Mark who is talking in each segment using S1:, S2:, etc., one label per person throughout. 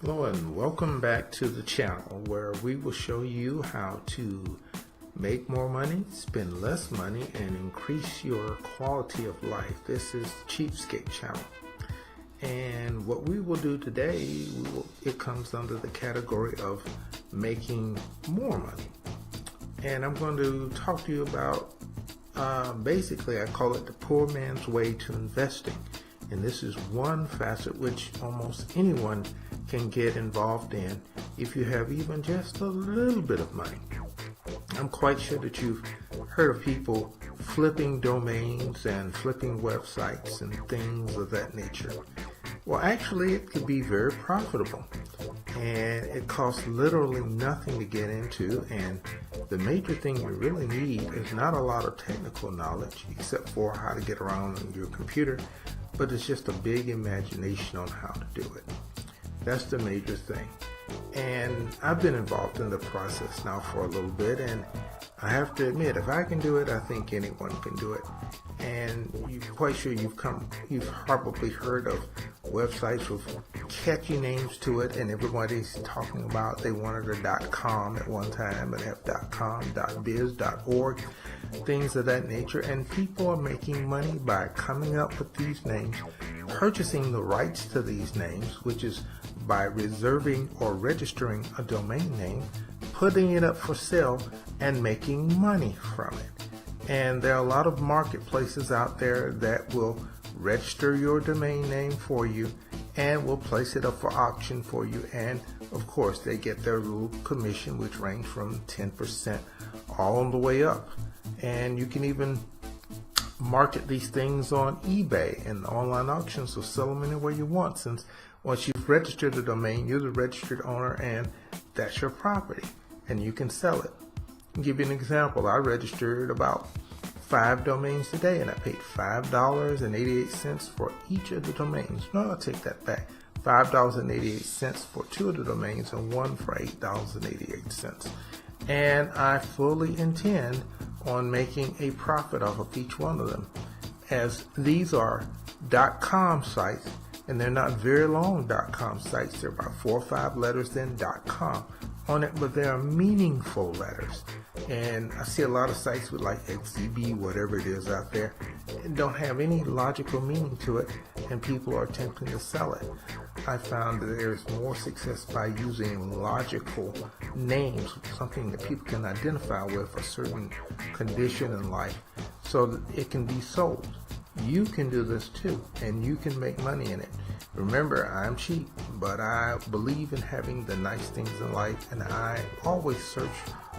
S1: Hello and welcome back to the channel where we will show you how to make more money, spend less money, and increase your quality of life. This is the Cheapskate channel. And what we will do today, it comes under the category of making more money. And I'm going to talk to you about, basically I call it the poor man's way to investing. And this is one facet which almost anyone can get involved in if you have even just a little bit of money. I'm quite sure that you've heard of people flipping domains and flipping websites and things of that nature. Well, actually, it could be very profitable, and it costs literally nothing to get into, and the major thing you really need is not a lot of technical knowledge except for how to get around on your computer, but it's just a big imagination on how to do it. That's the major thing. And I've been involved in the process now for a little bit, and I have to admit, if I can do it, I think anyone can do it. And you're quite sure you've probably heard of websites with catchy names to it, and everybody's talking about they wanted a .com at one time, and have .com, .biz, .org, things of that nature. And people are making money by coming up with these names, purchasing the rights to these names, which is by reserving or registering a domain name, putting it up for sale, and making money from it. And there are a lot of marketplaces out there that will register your domain name for you and will place it up for auction for you. And of course, they get their little commission, which range from 10% all the way up. And you can even market these things on eBay and online auctions, or sell them anywhere you want, since once you've registered the domain, you're the registered owner and that's your property and you can sell it. I'll give you an example. I registered about 5 domains today and I paid $5.88 for each of the domains. No, I'll take that back. $5.88 for 2 of the domains and 1 for $8.88. And I fully intend on making a profit off of each one of them, as these are .com sites, and they're not very long .com sites. They're about 4 or 5 letters, then .com on it, but they are meaningful letters. And I see a lot of sites with like XZB, whatever it is out there, and don't have any logical meaning to it, and people are attempting to sell it. I found that there's more success by using logical names, something that people can identify with a certain condition in life, so that it can be sold. You can do this too, and you can make money in it. Remember, I'm cheap, but I believe in having the nice things in life, and I always search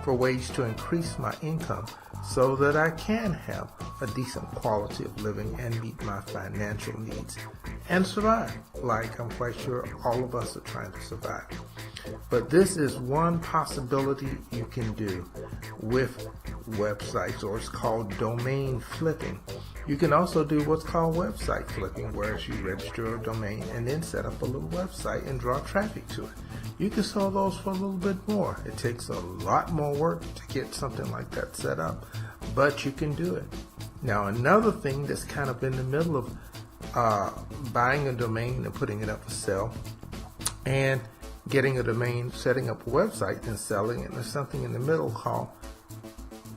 S1: for ways to increase my income so that I can have a decent quality of living and meet my financial needs and survive, like I'm quite sure all of us are trying to survive. But this is one possibility you can do with websites, or it's called domain flipping. You can also do what's called website flipping, where you register a domain and then set up a little website and draw traffic to it. You can sell those for a little bit more. It takes a lot more work to get something like that set up, but you can do it. Now, another thing that's kind of in the middle of buying a domain and putting it up for sale, and getting a domain, setting up a website and selling it, there's something in the middle called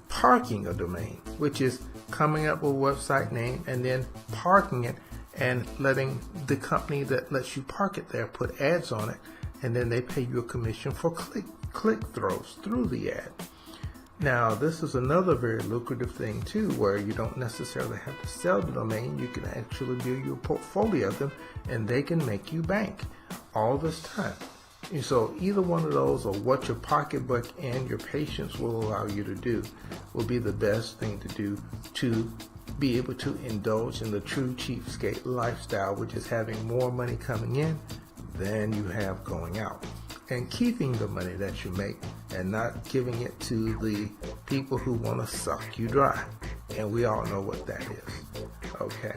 S1: parking a domain, which is coming up with a website name and then parking it and letting the company that lets you park it there put ads on it, and then they pay you a commission for click-throughs through the ad. Now, this is another very lucrative thing too, where you don't necessarily have to sell the domain. You can actually build your portfolio of them, and they can make you bank all this time. And so either one of those, or what your pocketbook and your patience will allow you to do, will be the best thing to do to be able to indulge in the true cheapskate lifestyle, which is having more money coming in than you have going out, and keeping the money that you make and not giving it to the people who want to suck you dry. And we all know what that is. Okay.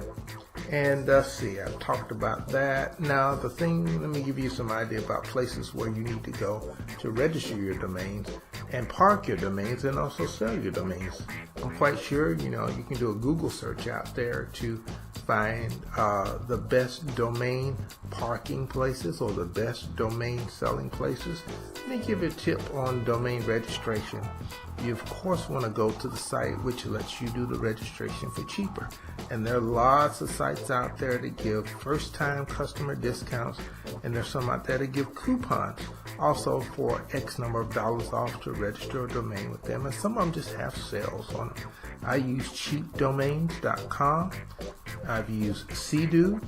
S1: And let's see, I've talked about that. Now the thing, let me give you some idea about places where you need to go to register your domains and park your domains and also sell your domains. I'm quite sure, you can do a Google search out there to find the best domain parking places or the best domain selling places. Let me give you a tip on domain registration. You of course want to go to the site which lets you do the registration for cheaper. And there are lots of sites out there that give first-time customer discounts, and there's some out there that give coupons also for X number of dollars off to register a domain with them, and some of them just have sales on them. I use cheapdomains.com. I've used Sedo,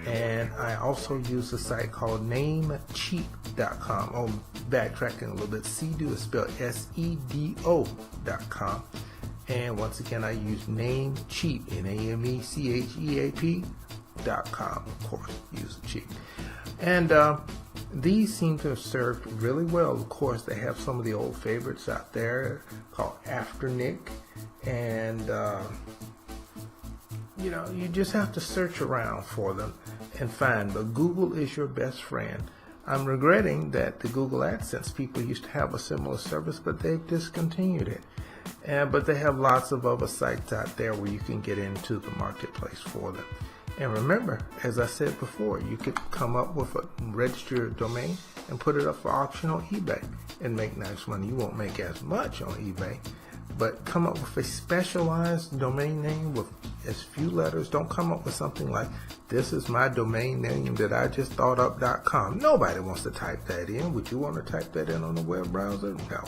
S1: and I also use a site called namecheap.com. Oh, backtracking a little bit, Sedo is spelled SEDO.com. And once again, I use Namecheap, NAMECHEAP.com. Of course, use the cheap. And these seem to have served really well. Of course, they have some of the old favorites out there called Afternick. And, you just have to search around for them and find. But Google is your best friend. I'm regretting that the Google AdSense people used to have a similar service, but they've discontinued it. But they have lots of other sites out there where you can get into the marketplace for them. And remember, as I said before, you could come up with a registered domain and put it up for auction on eBay and make nice money. You won't make as much on eBay, but come up with a specialized domain name with as few letters. Don't come up with something like, this is my domain name that I just thought up.com. Nobody wants to type that in. Would you want to type that in on the web browser? No.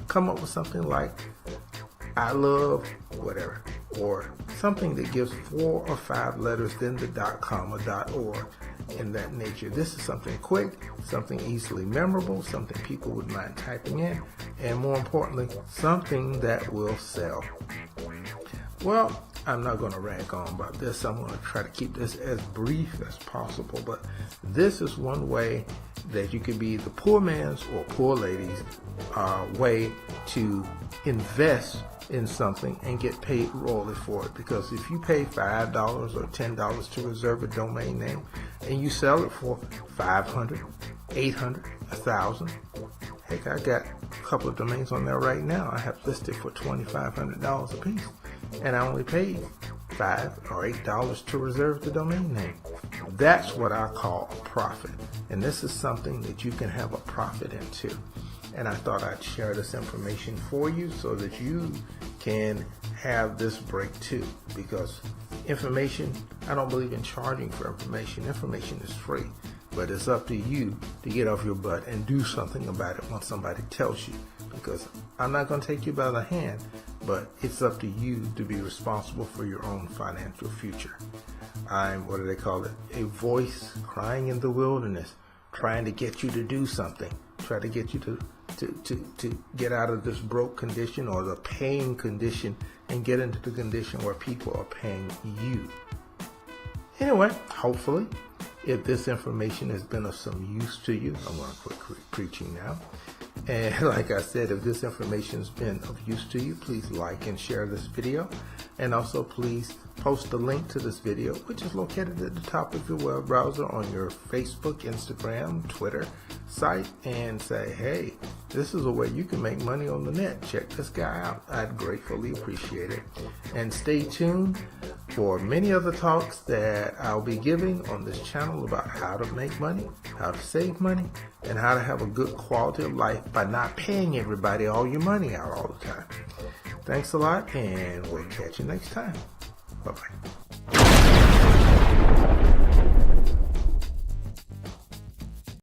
S1: Come up with something like, I love whatever, or something that gives 4 or 5 letters, then the .com or .org, in that nature. This is something quick, something easily memorable, something people would mind typing in, and more importantly, something that will sell. Well, I'm not going to rag on about this. I'm going to try to keep this as brief as possible, but this is one way that you can be the poor man's or poor lady's way to invest in something and get paid royally for it. Because if you pay $5 or $10 to reserve a domain name and you sell it for $500, $800, $1,000, heck, I got a couple of domains on there right now I have listed for $2,500 a piece, and I only paid $5 or $8 to reserve the domain name. That's what I call a profit, and this is something that you can have a profit in too. And I thought I'd share this information for you so that you can have this break too. Because information, I don't believe in charging for information. Information is free, but it's up to you to get off your butt and do something about it once somebody tells you. Because I'm not going to take you by the hand, but it's up to you to be responsible for your own financial future. I'm, what do they call it? A voice crying in the wilderness, trying to get you to do something. Try to get you to get out of this broke condition or the paying condition and get into the condition where people are paying you. Anyway, hopefully, if this information has been of some use to you, I'm going to quit preaching now. And like I said, if this information has been of use to you, please like and share this video. And also please post the link to this video, which is located at the top of your web browser on your Facebook, Instagram, Twitter site, and say, hey, this is a way you can make money on the net. Check this guy out. I'd gratefully appreciate it. And stay tuned for many other talks that I'll be giving on this channel about how to make money, how to save money, and how to have a good quality of life by not paying everybody all your money out all the time. Thanks a lot, and we'll catch you next time. Bye-bye.